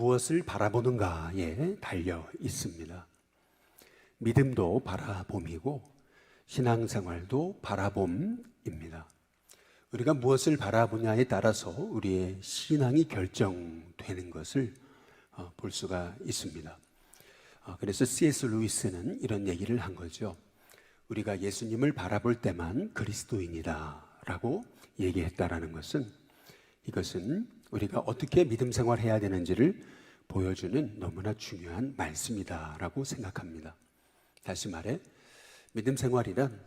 무엇을 바라보는가에 달려 있습니다. 믿음도 바라봄이고 신앙생활도 바라봄입니다. 우리가 무엇을 바라보냐에 따라서 우리의 신앙이 결정되는 것을 볼 수가 있습니다. 그래서 C.S. 루이스는 이런 얘기를 한 거죠. 우리가 예수님을 바라볼 때만 그리스도인이다 라고 얘기했다라는 것은, 이것은 우리가 어떻게 믿음 생활해야 되는지를 보여주는 너무나 중요한 말씀이다 라고 생각합니다. 다시 말해 믿음 생활이란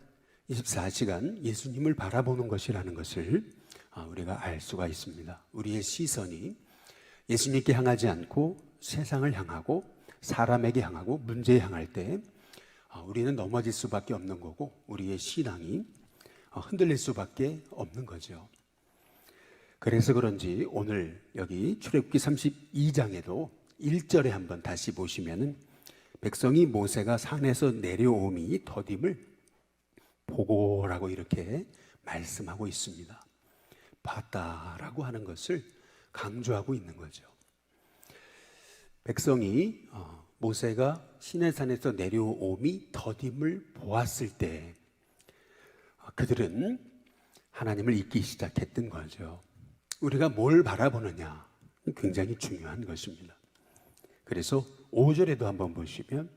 24시간 예수님을 바라보는 것이라는 것을 우리가 알 수가 있습니다. 우리의 시선이 예수님께 향하지 않고 세상을 향하고 사람에게 향하고 문제에 향할 때 우리는 넘어질 수밖에 없는 거고, 우리의 신앙이 흔들릴 수밖에 없는 거죠. 그래서 그런지 오늘 여기 출애굽기 32장에도 1절에 한번 다시 보시면은 백성이 모세가 산에서 내려옴이 더딤을 보고라고 이렇게 말씀하고 있습니다. 봤다라고 하는 것을 강조하고 있는 거죠. 백성이 모세가 시내산에서 내려옴이 더딤을 보았을 때 그들은 하나님을 잊기 시작했던 거죠. 우리가 뭘 바라보느냐 굉장히 중요한 것입니다. 그래서 5절에도 한번 보시면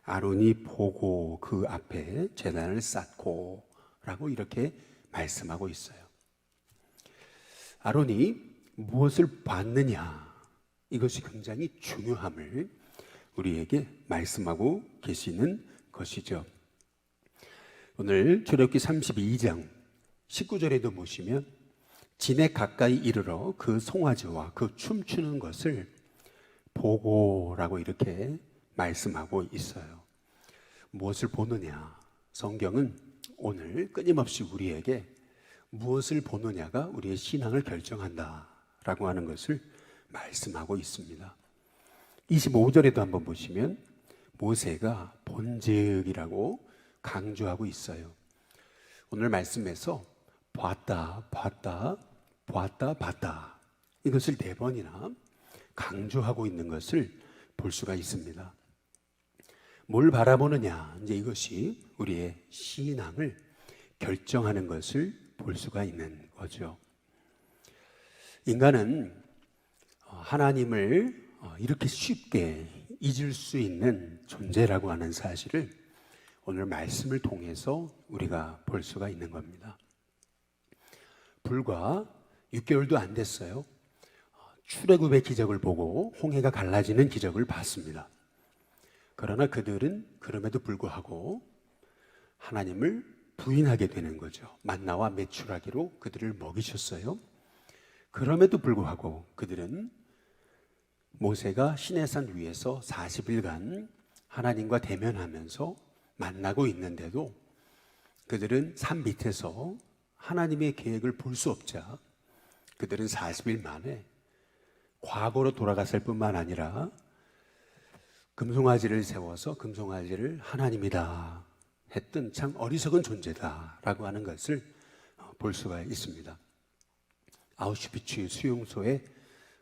아론이 보고 그 앞에 제단을 쌓고 라고 이렇게 말씀하고 있어요. 아론이 무엇을 봤느냐, 이것이 굉장히 중요함을 우리에게 말씀하고 계시는 것이죠. 오늘 출애굽기 32장 19절에도 보시면 진에 가까이 이르러 그 송아지와 그 춤추는 것을 보고라고 이렇게 말씀하고 있어요. 무엇을 보느냐, 성경은 오늘 끊임없이 우리에게 무엇을 보느냐가 우리의 신앙을 결정한다라고 하는 것을 말씀하고 있습니다. 25절에도 한번 보시면 모세가 본즉 강조하고 있어요. 오늘 말씀에서 봤다, 봤다, 봤다, 봤다, 이것을 4번이나 강조하고 있는 것을 볼 수가 있습니다. 뭘 바라보느냐, 이제 이것이 우리의 신앙을 결정하는 것을 볼 수가 있는 거죠. 인간은 하나님을 이렇게 쉽게 잊을 수 있는 존재라고 하는 사실을 오늘 말씀을 통해서 우리가 볼 수가 있는 겁니다. 불과 6개월도 안 됐어요. 출애굽의 기적을 보고 홍해가 갈라지는 기적을 봤습니다. 그러나 그들은 그럼에도 불구하고 하나님을 부인하게 되는 거죠. 만나와 메추라기로 그들을 먹이셨어요. 그럼에도 불구하고 그들은 모세가 시내산 위에서 40일간 하나님과 대면하면서 만나고 있는데도 그들은 산 밑에서 하나님의 계획을 볼 수 없자 그들은 40일 만에 과거로 돌아갔을 뿐만 아니라 금송아지를 세워서 금송아지를 하나님이다 했던 참 어리석은 존재다라고 하는 것을 볼 수가 있습니다. 아우슈비츠 수용소에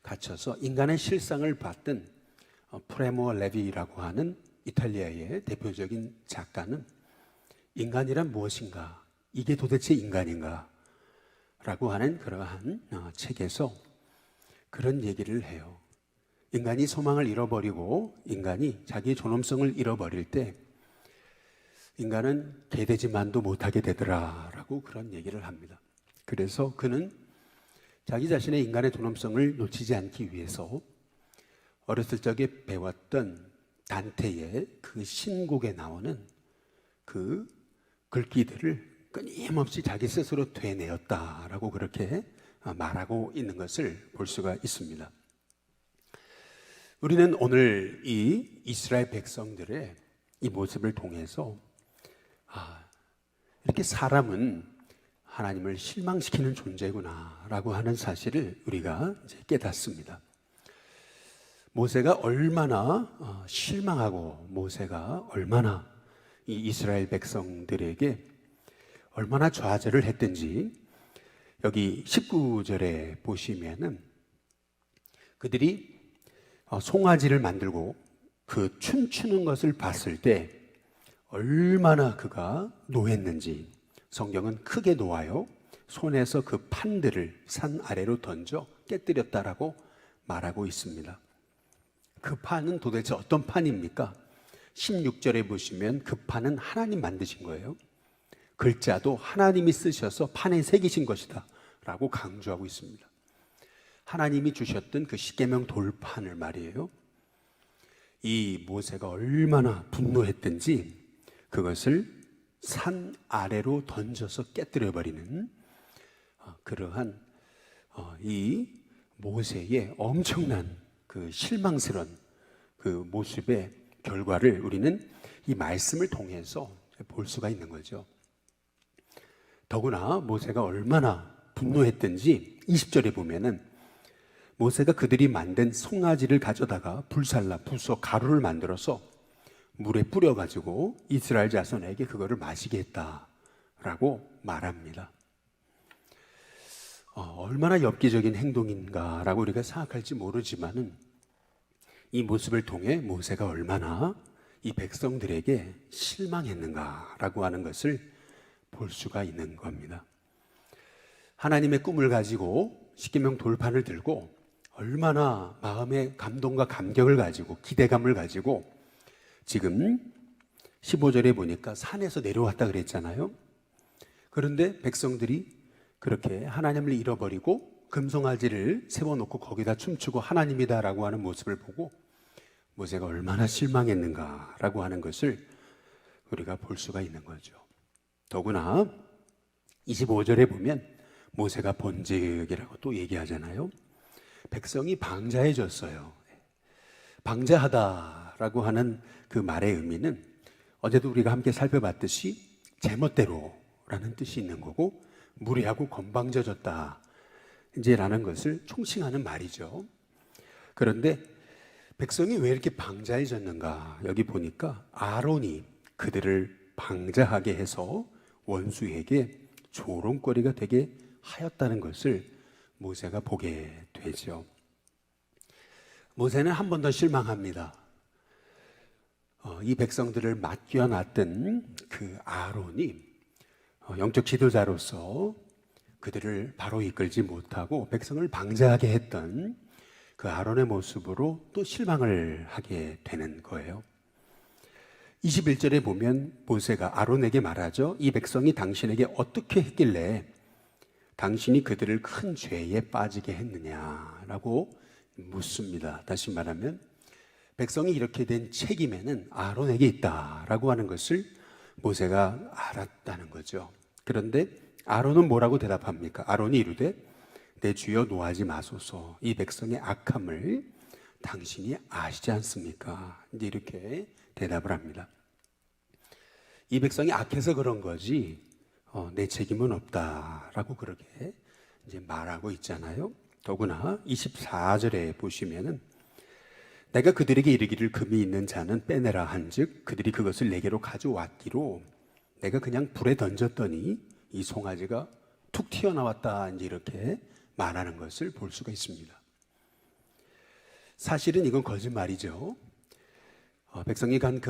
갇혀서 인간의 실상을 봤던 프레모 레비라고 하는 이탈리아의 대표적인 작가는 인간이란 무엇인가, 이게 도대체 인간인가 라고 하는 그러한 책에서 그런 얘기를 해요. 인간이 소망을 잃어버리고 인간이 자기의 존엄성을 잃어버릴 때 인간은 개되지만도 못하게 되더라 라고 그런 얘기를 합니다. 그래서 그는 자기 자신의 인간의 존엄성을 놓치지 않기 위해서 어렸을 적에 배웠던 단테의 그 신곡에 나오는 그 글귀들을 끊임없이 자기 스스로 되뇌었다라고 그렇게 말하고 있는 것을 볼 수가 있습니다. 우리는 오늘 이 이스라엘 백성들의 이 모습을 통해서 이렇게 사람은 하나님을 실망시키는 존재구나 라고 하는 사실을 우리가 이제 깨닫습니다. 모세가 얼마나 실망하고 모세가 얼마나 이 이스라엘 백성들에게 얼마나 좌절을 했든지 여기 19절에 보시면은 그들이 송아지를 만들고 그 춤추는 것을 봤을 때 얼마나 그가 노했는지 성경은 크게 놓아요. 손에서 그 판들을 산 아래로 던져 깨뜨렸다라고 말하고 있습니다. 그 판은 도대체 어떤 판입니까? 16절에 보시면 그 판은 하나님 만드신 거예요. 글자도 하나님이 쓰셔서 판에 새기신 것이다 라고 강조하고 있습니다. 하나님이 주셨던 그 십계명 돌판을 말이에요. 이 모세가 얼마나 분노했든지 그것을 산 아래로 던져서 깨뜨려버리는 그러한 이 모세의 엄청난 그 실망스러운 그 모습의 결과를 우리는 이 말씀을 통해서 볼 수가 있는 거죠. 더구나 모세가 얼마나 분노했든지 20절에 보면은 모세가 그들이 만든 송아지를 가져다가 불살라 부숴 가루를 만들어서 물에 뿌려가지고 이스라엘 자손에게 그거를 마시게 했다라고 말합니다. 얼마나 엽기적인 행동인가라고 우리가 생각할지 모르지만은 이 모습을 통해 모세가 얼마나 이 백성들에게 실망했는가라고 하는 것을 볼 수가 있는 겁니다. 하나님의 꿈을 가지고 십계명 돌판을 들고 얼마나 마음의 감동과 감격을 가지고 기대감을 가지고 지금 15절에 보니까 산에서 내려왔다 그랬잖아요. 그런데 백성들이 그렇게 하나님을 잃어버리고 금송아지를 세워놓고 거기다 춤추고 하나님이다라고 하는 모습을 보고 모세가 얼마나 실망했는가라고 하는 것을 우리가 볼 수가 있는 거죠. 더구나 25절에 보면 모세가 본직이라고 또 얘기하잖아요. 백성이 방자해졌어요. 방자하다라고 하는 그 말의 의미는 어제도 우리가 함께 살펴봤듯이 제멋대로라는 뜻이 있는 거고 무례하고 건방져졌다 이제 라는 것을 총칭하는 말이죠. 그런데 백성이 왜 이렇게 방자해졌는가? 여기 보니까 아론이 그들을 방자하게 해서 원수에게 조롱거리가 되게 하였다는 것을 모세가 보게 되죠. 모세는 한 번 더 실망합니다. 이 백성들을 맡겨놨던 그 아론이 영적 지도자로서 그들을 바로 이끌지 못하고 백성을 방자하게 했던 그 아론의 모습으로 또 실망을 하게 되는 거예요. 21절에 보면 모세가 아론에게 말하죠. 이 백성이 당신에게 어떻게 했길래 당신이 그들을 큰 죄에 빠지게 했느냐라고 묻습니다. 다시 말하면 백성이 이렇게 된 책임에는 아론에게 있다라고 하는 것을 모세가 알았다는 거죠. 그런데 아론은 뭐라고 대답합니까? 아론이 이르되 내 주여 노하지 마소서 이 백성의 악함을 당신이 아시지 않습니까? 이제 이렇게 대답을 합니다. 이 백성이 악해서 그런 거지 내 책임은 없다라고 그렇게 이제 말하고 있잖아요. 더구나 24절에 보시면은 내가 그들에게 이르기를 금이 있는 자는 빼내라 한즉 그들이 그것을 내게로 가져왔기로 내가 그냥 불에 던졌더니 이 송아지가 툭 튀어나왔다 이제 이렇게 말하는 것을 볼 수가 있습니다. 사실은 이건 거짓말이죠. 백성이 간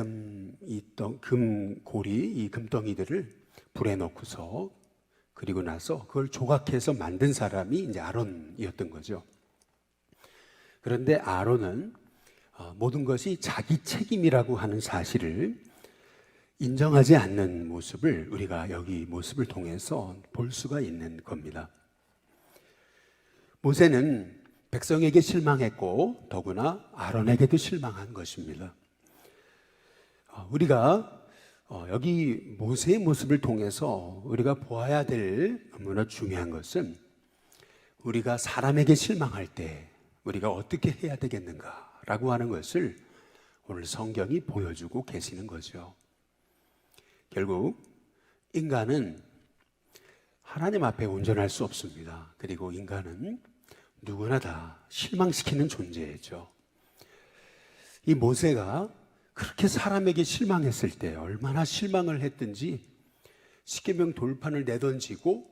금고리, 이 금덩이들을 불에 넣고서 그리고 나서 그걸 조각해서 만든 사람이 이제 아론이었던 거죠. 그런데 아론은 모든 것이 자기 책임이라고 하는 사실을 인정하지 않는 모습을 우리가 여기 모습을 통해서 볼 수가 있는 겁니다. 모세는 백성에게 실망했고 더구나 아론에게도 실망한 것입니다. 우리가 여기 모세의 모습을 통해서 우리가 보아야 될 너무나 중요한 것은 우리가 사람에게 실망할 때 우리가 어떻게 해야 되겠는가라고 하는 것을 오늘 성경이 보여주고 계시는 거죠. 결국 인간은 하나님 앞에 온전할 수 없습니다. 그리고 인간은 누구나 다 실망시키는 존재죠. 이 모세가 그렇게 사람에게 실망했을 때 얼마나 실망을 했든지 십계명 돌판을 내던지고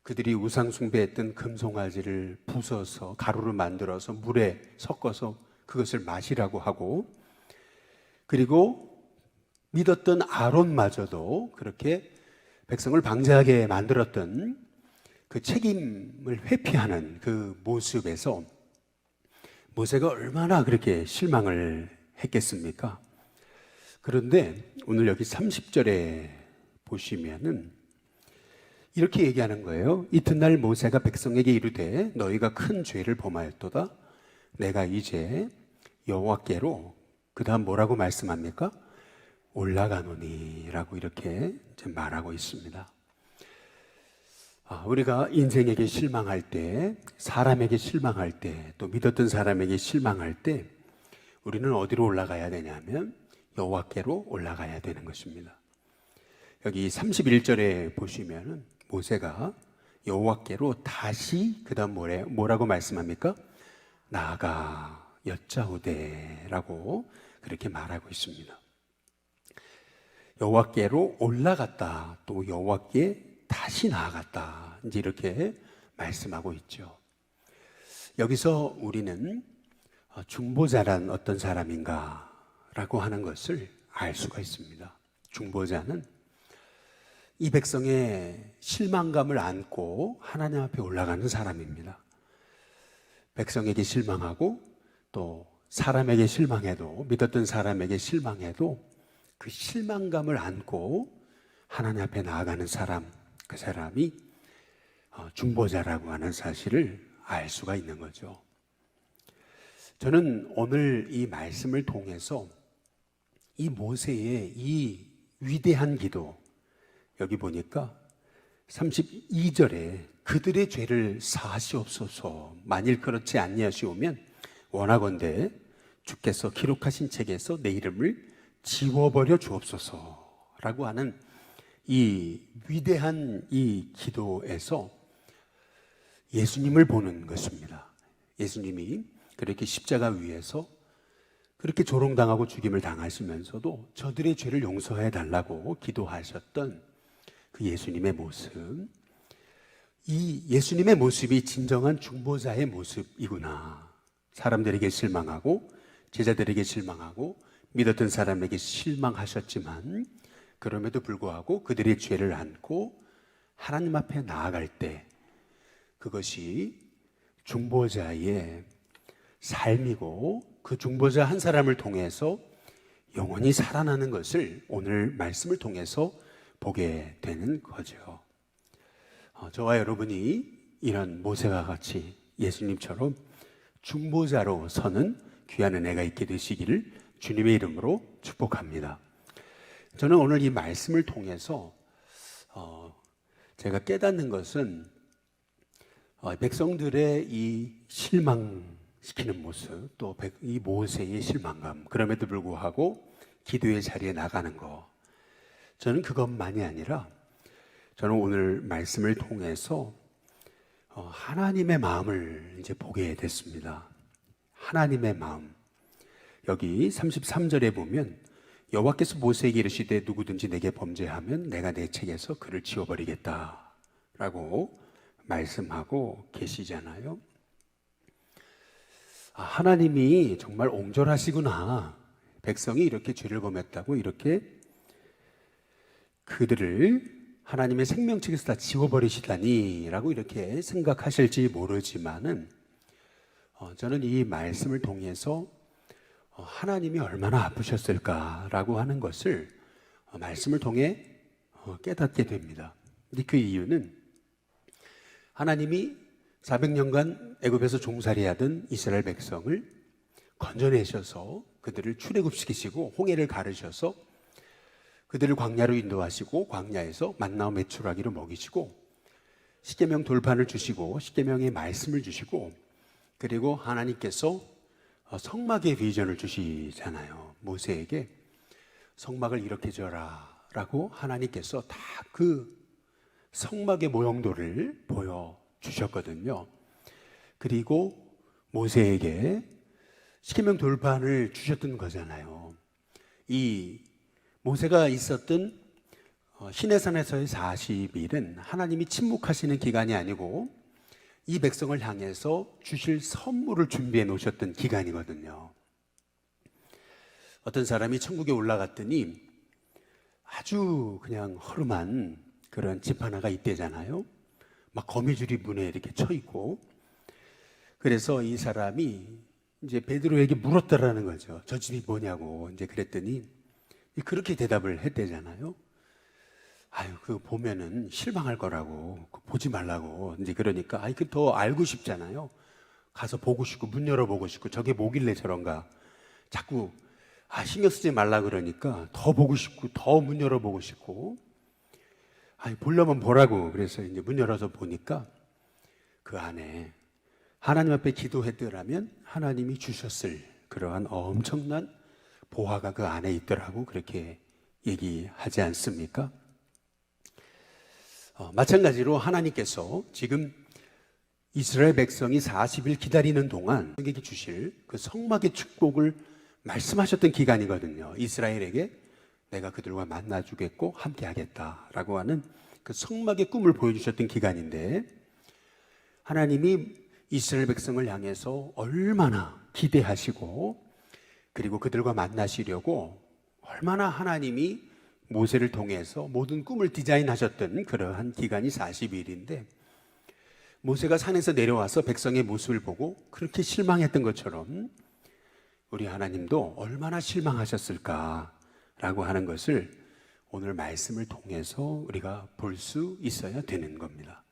그들이 우상 숭배했던 금송아지를 부숴서 가루로 만들어서 물에 섞어서 그것을 마시라고 하고, 그리고 믿었던 아론마저도 그렇게 백성을 방제하게 만들었던 그 책임을 회피하는 그 모습에서 모세가 얼마나 그렇게 실망을 했겠습니까? 그런데 오늘 여기 30절에 보시면은 이렇게 얘기하는 거예요. 이튿날 모세가 백성에게 이르되 너희가 큰 죄를 범하였도다. 내가 이제 여호와께로, 그 다음 뭐라고 말씀합니까? 올라가노니 라고 이렇게 말하고 있습니다. 우리가 인생에게 실망할 때, 사람에게 실망할 때, 또 믿었던 사람에게 실망할 때 우리는 어디로 올라가야 되냐면 여호와께로 올라가야 되는 것입니다. 여기 31절에 보시면은 모세가 여호와께로 다시 그 다음 뭐라고 말씀합니까? 나아가 여짜오되라고 그렇게 말하고 있습니다. 여호와께로 올라갔다, 또 여호와께 다시 나아갔다, 이제 이렇게 말씀하고 있죠. 여기서 우리는 중보자란 어떤 사람인가 라고 하는 것을 알 수가 있습니다. 중보자는 이 백성의 실망감을 안고 하나님 앞에 올라가는 사람입니다. 백성에게 실망하고 또 사람에게 실망해도, 믿었던 사람에게 실망해도 그 실망감을 안고 하나님 앞에 나아가는 사람, 그 사람이 중보자라고 하는 사실을 알 수가 있는 거죠. 저는 오늘 이 말씀을 통해서 이 모세의 이 위대한 기도, 여기 보니까 32절에 그들의 죄를 사하시옵소서, 만일 그렇지 아니하시오면 원하건대 주께서 기록하신 책에서 내 이름을 지워버려 주옵소서라고 하는 이 위대한 이 기도에서 예수님을 보는 것입니다. 예수님이 그렇게 십자가 위에서 그렇게 조롱당하고 죽임을 당하시면서도 저들의 죄를 용서해 달라고 기도하셨던 그 예수님의 모습, 이 예수님의 모습이 진정한 중보자의 모습이구나. 사람들에게 실망하고 제자들에게 실망하고 믿었던 사람에게 실망하셨지만 그럼에도 불구하고 그들의 죄를 안고 하나님 앞에 나아갈 때 그것이 중보자의 삶이고, 그 중보자 한 사람을 통해서 영원히 살아나는 것을 오늘 말씀을 통해서 보게 되는 거죠. 저와 여러분이 이런 모세와 같이 예수님처럼 중보자로 서는 귀한 은혜가 있게 되시기를 주님의 이름으로 축복합니다. 저는 오늘 이 말씀을 통해서 제가 깨닫는 것은 백성들의 이 실망시키는 모습, 또 이 모세의 실망감, 그럼에도 불구하고 기도의 자리에 나가는 것, 저는 그것만이 아니라 저는 오늘 말씀을 통해서 하나님의 마음을 이제 보게 됐습니다. 하나님의 마음. 여기 33절에 보면 여호와께서 모세에게 이르시되 누구든지 내게 범죄하면 내가 내 책에서 그를 지워버리겠다 라고 말씀하고 계시잖아요. 하나님이 정말 옹졸하시구나. 백성이 이렇게 죄를 범했다고 이렇게 그들을 하나님의 생명책에서 다 지워버리시다니 라고 이렇게 생각하실지 모르지만은 저는 이 말씀을 통해서 하나님이 얼마나 아프셨을까라고 하는 것을 말씀을 통해 깨닫게 됩니다. 근데 그 이유는 하나님이 400년간 애굽에서 종살이하던 이스라엘 백성을 건져내셔서 그들을 출애굽시키시고 홍해를 가르셔서 그들을 광야로 인도하시고 광야에서 만나와 메추라기로 먹이시고 십계명 돌판을 주시고 십계명의 말씀을 주시고, 그리고 하나님께서 성막의 비전을 주시잖아요. 모세에게 성막을 이렇게 져라 라고 하나님께서 다 그 성막의 모형도를 보여주셨거든요. 그리고 모세에게 십계명 돌판을 주셨던 거잖아요. 이 모세가 있었던 시내산에서의 40일은 하나님이 침묵하시는 기간이 아니고 이 백성을 향해서 주실 선물을 준비해 놓으셨던 기간이거든요. 어떤 사람이 천국에 올라갔더니 아주 그냥 허름한 그런 집 하나가 있대잖아요. 막 거미줄이 문에 이렇게 쳐 있고. 그래서 이 사람이 이제 베드로에게 물었다라는 거죠. 저 집이 뭐냐고. 이제 그랬더니 그렇게 대답을 했대잖아요. 아유, 그거 보면은 실망할 거라고. 보지 말라고. 이제 그러니까, 그 더 알고 싶잖아요. 가서 보고 싶고, 문 열어보고 싶고, 저게 뭐길래 저런가. 자꾸, 신경 쓰지 말라 그러니까 더 보고 싶고, 더 문 열어보고 싶고. 보려면 보라고. 그래서 이제 문 열어서 보니까 그 안에 하나님 앞에 기도했더라면 하나님이 주셨을 그러한 엄청난 보화가 그 안에 있더라고. 그렇게 얘기하지 않습니까? 마찬가지로 하나님께서 지금 이스라엘 백성이 40일 기다리는 동안 그에게 주실 그 성막의 축복을 말씀하셨던 기간이거든요. 이스라엘에게 내가 그들과 만나주겠고 함께하겠다라고 하는 그 성막의 꿈을 보여주셨던 기간인데, 하나님이 이스라엘 백성을 향해서 얼마나 기대하시고 그리고 그들과 만나시려고 얼마나 하나님이 모세를 통해서 모든 꿈을 디자인하셨던 그러한 기간이 40일인데, 모세가 산에서 내려와서 백성의 모습을 보고 그렇게 실망했던 것처럼 우리 하나님도 얼마나 실망하셨을까라고 하는 것을 오늘 말씀을 통해서 우리가 볼 수 있어야 되는 겁니다.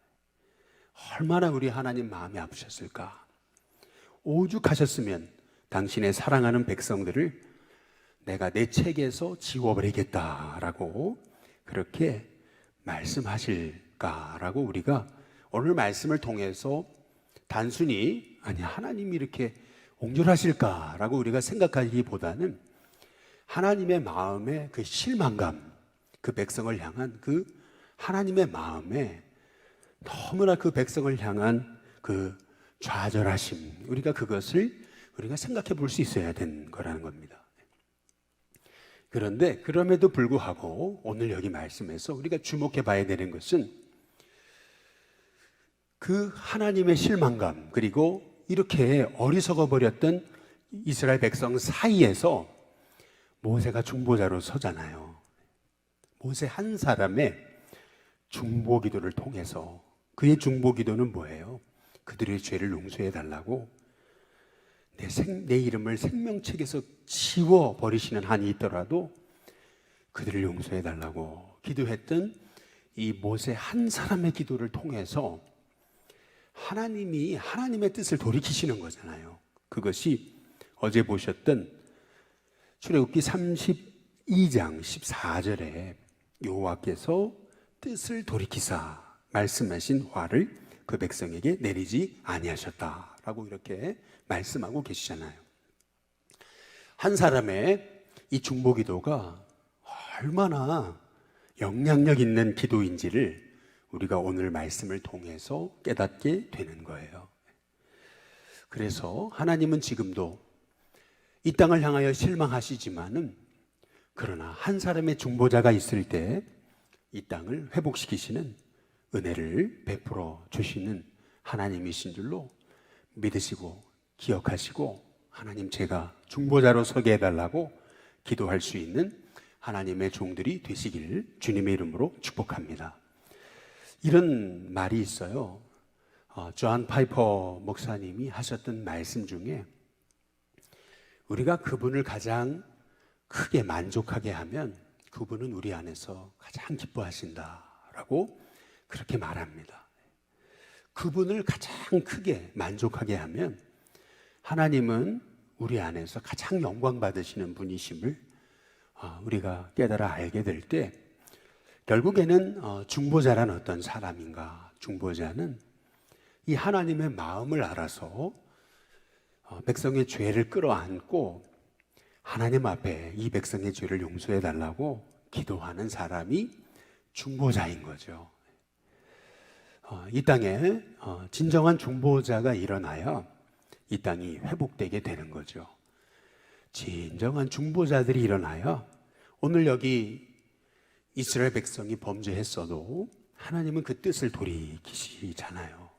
얼마나 우리 하나님 마음이 아프셨을까. 오죽하셨으면 당신의 사랑하는 백성들을 내가 내 책에서 지워버리겠다라고 그렇게 말씀하실까라고 우리가 오늘 말씀을 통해서 단순히 하나님이 이렇게 옹졸하실까라고 우리가 생각하기보다는 하나님의 마음의 그 실망감, 그 백성을 향한 그 하나님의 마음에 너무나 그 백성을 향한 그 좌절하심, 우리가 그것을 우리가 생각해 볼 수 있어야 되는 거라는 겁니다. 그런데 그럼에도 불구하고 오늘 여기 말씀에서 우리가 주목해 봐야 되는 것은 그 하나님의 실망감, 그리고 이렇게 어리석어 버렸던 이스라엘 백성 사이에서 모세가 중보자로 서잖아요. 모세 한 사람의 중보 기도를 통해서, 그의 중보 기도는 뭐예요? 그들의 죄를 용서해 달라고, 내 이름을 생명책에서 지워버리시는 한이 있더라도 그들을 용서해 달라고 기도했던 이 모세 한 사람의 기도를 통해서 하나님이 하나님의 뜻을 돌이키시는 거잖아요. 그것이 어제 보셨던 출애굽기 32장 14절에 여호와께서 뜻을 돌이키사 말씀하신 화를 그 백성에게 내리지 아니하셨다라고 이렇게 말씀하고 계시잖아요. 한 사람의 이 중보 기도가 얼마나 영향력 있는 기도인지를 우리가 오늘 말씀을 통해서 깨닫게 되는 거예요. 그래서 하나님은 지금도 이 땅을 향하여 실망하시지만은, 그러나 한 사람의 중보자가 있을 때 이 땅을 회복시키시는 은혜를 베풀어 주시는 하나님이신 줄로 믿으시고 기억하시고, 하나님 제가 중보자로 서게 해달라고 기도할 수 있는 하나님의 종들이 되시길 주님의 이름으로 축복합니다. 이런 말이 있어요. 존 파이퍼 목사님이 하셨던 말씀 중에, 우리가 그분을 가장 크게 만족하게 하면 그분은 우리 안에서 가장 기뻐하신다라고 그렇게 말합니다. 그분을 가장 크게 만족하게 하면 하나님은 우리 안에서 가장 영광 받으시는 분이심을 우리가 깨달아 알게 될 때, 결국에는 중보자란 어떤 사람인가? 중보자는 이 하나님의 마음을 알아서 백성의 죄를 끌어안고 하나님 앞에 이 백성의 죄를 용서해 달라고 기도하는 사람이 중보자인 거죠. 이 땅에 진정한 중보자가 일어나야 이 땅이 회복되게 되는 거죠. 진정한 중보자들이 일어나야 오늘 여기 이스라엘 백성이 범죄했어도 하나님은 그 뜻을 돌이키시잖아요.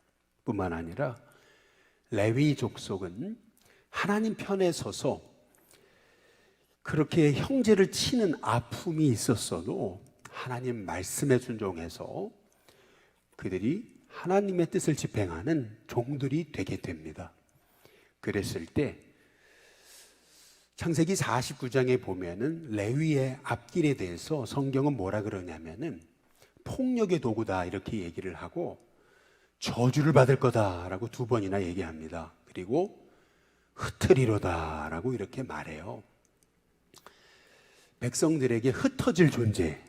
뿐만 아니라 레위 족속은 하나님 편에 서서 그렇게 형제를 치는 아픔이 있었어도 하나님 말씀에 순종해서 그들이 하나님의 뜻을 집행하는 종들이 되게 됩니다. 그랬을 때 창세기 49장에 보면은 레위의 앞길에 대해서 성경은 뭐라 그러냐면은 폭력의 도구다 이렇게 얘기를 하고 저주를 받을 거다라고 2번이나 얘기합니다. 그리고 흩으리로다라고 이렇게 말해요. 백성들에게 흩어질 존재,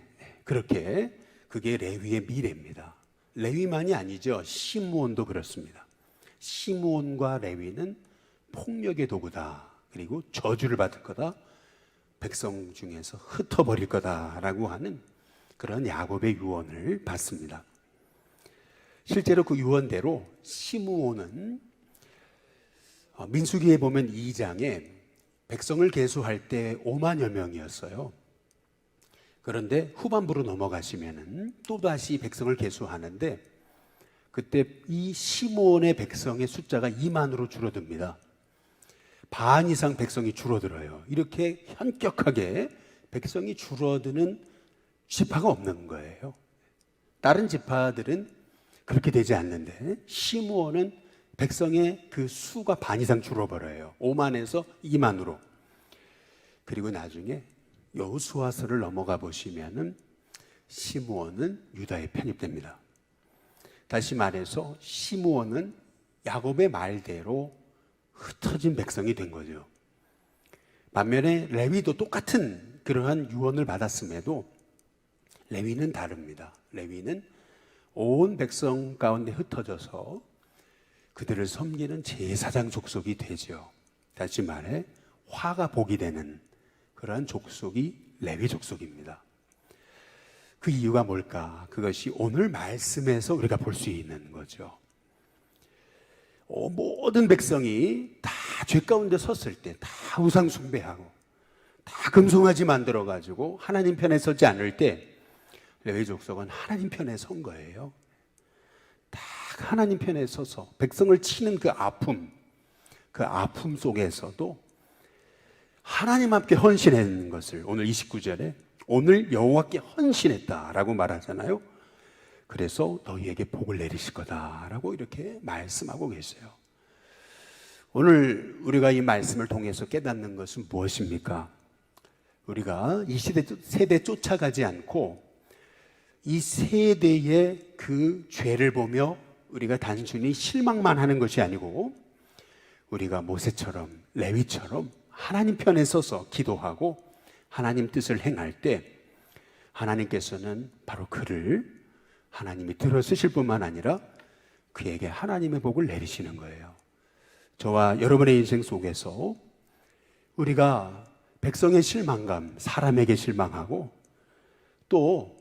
그렇게 그게 레위의 미래입니다. 레위만이 아니죠. 시므온도 그렇습니다. 시므온과 레위는 폭력의 도구다. 그리고 저주를 받을 거다. 백성 중에서 흩어버릴 거다라고 하는 그런 야곱의 유언을 받습니다. 실제로 그 유언대로 시므온은 민수기에 보면 2장에 백성을 계수할 때 5만여 명이었어요. 그런데 후반부로 넘어가시면은 또다시 백성을 계수하는데 그때 이 시므온의 백성의 숫자가 2만으로 줄어듭니다. 반 이상 백성이 줄어들어요. 이렇게 현격하게 백성이 줄어드는 지파가 없는 거예요. 다른 지파들은 그렇게 되지 않는데 시므온은 백성의 그 수가 반 이상 줄어버려요. 5만에서 2만으로. 그리고 나중에 여호수아서를 넘어가 보시면은 시므온은 유다에 편입됩니다. 다시 말해서 시므온은 야곱의 말대로 흩어진 백성이 된 거죠. 반면에 레위도 똑같은 그러한 유언을 받았음에도 레위는 다릅니다. 레위는 온 백성 가운데 흩어져서 그들을 섬기는 제사장 족속이 되죠. 다시 말해 화가 복이 되는 그러한 족속이 레위 족속입니다. 그 이유가 뭘까? 그것이 오늘 말씀에서 우리가 볼 수 있는 거죠. 모든 백성이 다 죄 가운데 섰을 때 다 우상 숭배하고 다 금송아지 만들어가지고 하나님 편에 서지 않을 때 레위 족속은 하나님 편에 선 거예요. 다 하나님 편에 서서 백성을 치는 그 아픔 속에서도 하나님 앞에 헌신하는 것을 오늘 29절에 오늘 여호와께 헌신했다라고 말하잖아요. 그래서 너희에게 복을 내리실 거다라고 이렇게 말씀하고 계세요. 오늘 우리가 이 말씀을 통해서 깨닫는 것은 무엇입니까? 우리가 이 세대 쫓아가지 않고 이 세대의 그 죄를 보며 우리가 단순히 실망만 하는 것이 아니고 우리가 모세처럼 레위처럼 하나님 편에 서서 기도하고 하나님 뜻을 행할 때 하나님께서는 바로 그를 하나님이 들어쓰실 뿐만 아니라 그에게 하나님의 복을 내리시는 거예요. 저와 여러분의 인생 속에서 우리가 백성의 실망감, 사람에게 실망하고 또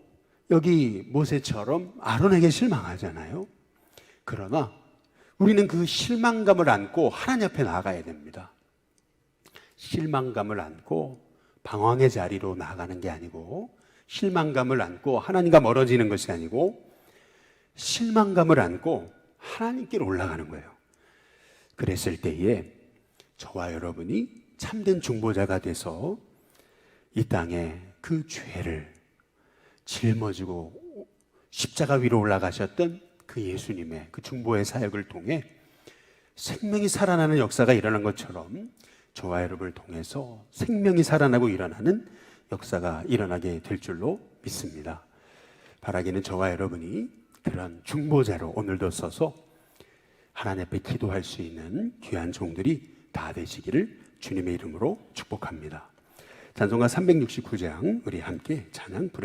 여기 모세처럼 아론에게 실망하잖아요. 그러나 우리는 그 실망감을 안고 하나님 앞에 나아가야 됩니다. 실망감을 안고 방황의 자리로 나아가는 게 아니고 실망감을 안고 하나님과 멀어지는 것이 아니고 실망감을 안고 하나님께로 올라가는 거예요. 그랬을 때에 저와 여러분이 참된 중보자가 돼서 이 땅에 그 죄를 짊어지고 십자가 위로 올라가셨던 그 예수님의 그 중보의 사역을 통해 생명이 살아나는 역사가 일어난 것처럼 저와 여러분을 통해서 생명이 살아나고 일어나는 역사가 일어나게 될 줄로 믿습니다. 바라기는 저와 여러분이 그런 중보자로 오늘도 서서 하나님 앞에 기도할 수 있는 귀한 종들이 다 되시기를 주님의 이름으로 축복합니다. 찬송가 369장 우리 함께 찬양 부르겠습니다.